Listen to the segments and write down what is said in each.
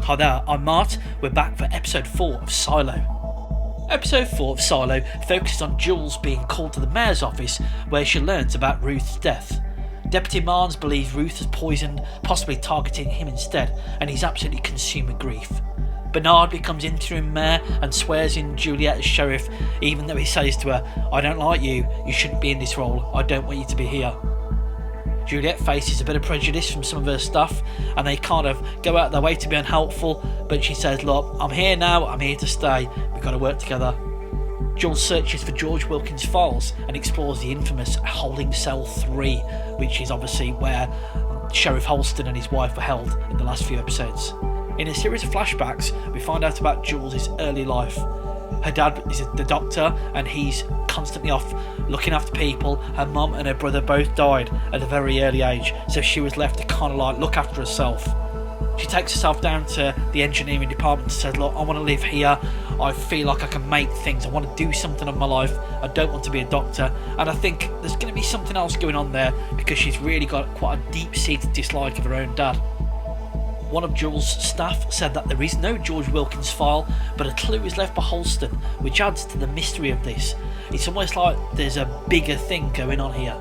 Hi there, I'm Mart. We're back for episode 4 of Silo. Episode 4 of Silo focuses on Jules being called to the mayor's office where she learns about Ruth's death. Deputy Marnes believes Ruth has poisoned, possibly targeting him instead, and he's absolutely consumed with grief. Bernard becomes interim mayor and swears in Juliet as sheriff, even though he says to her, "I don't like you, you shouldn't be in this role, I don't want you to be here." Juliet faces a bit of prejudice from some of her staff, and they kind of go out of their way to be unhelpful, but she says, "Look, I'm here now, I'm here to stay, we've got to work together." Jules searches for George Wilkins' files and explores the infamous holding cell 3, which is obviously where Sheriff Holston and his wife were held in the last few episodes. In a series of flashbacks, we find out about Jules' early life. Her dad is the doctor and he's constantly off looking after people. Her mum and her brother both died at a very early age, so she was left to kind of like look after herself. She takes herself down to the engineering department and says, "Look, I want to live here, I feel like I can make things, I want to do something of my life, I don't want to be a doctor." And I think there's going to be something else going on there, because she's really got quite a deep-seated dislike of her own dad. One of Jules' staff said that there is no George Wilkins file, but a clue is left by Holston, which adds to the mystery of this. It's almost like there's a bigger thing going on here.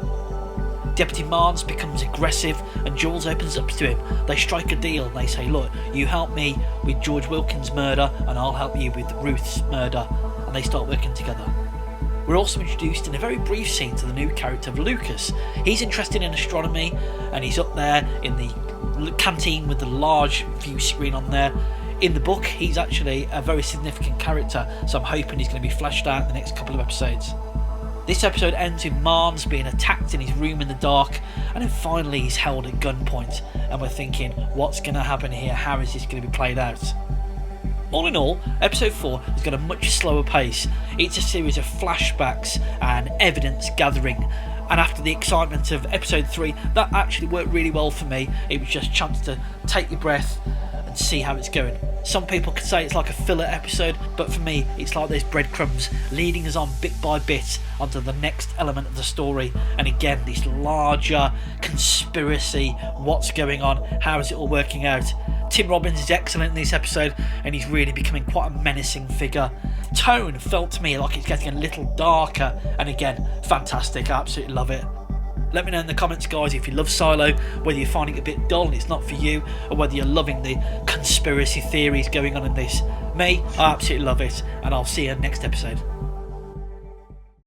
Deputy Marnes becomes aggressive and Jules opens up to him. They strike a deal. They say, "Look, you help me with George Wilkins' murder and I'll help you with Ruth's murder," and they start working together. We're also introduced in a very brief scene to the new character of Lucas. He's interested in astronomy and he's up there in the canteen with the large view screen on there. In the book, he's actually a very significant character, so I'm hoping he's going to be fleshed out in the next couple of episodes. This episode ends with Marnes being attacked in his room in the dark, and then finally he's held at gunpoint, and we're thinking, what's going to happen here? How is this going to be played out? All in all, episode 4 has got a much slower pace. It's a series of flashbacks and evidence gathering, and after the excitement of episode 3, that actually worked really well for me. It was just a chance to take your breath and see how it's going. Some people could say it's like a filler episode, but for me it's like those breadcrumbs leading us on bit by bit onto the next element of the story, and again this larger conspiracy, what's going on, how is it all working out. Tim Robbins is excellent in this episode and he's really becoming quite a menacing figure. Tone felt to me like it's getting a little darker, and again, fantastic, I absolutely love it. Let me know in the comments, guys, if you love Silo, whether you're finding it a bit dull and it's not for you, or whether you're loving the conspiracy theories going on in this. Me, I absolutely love it, and I'll see you next episode.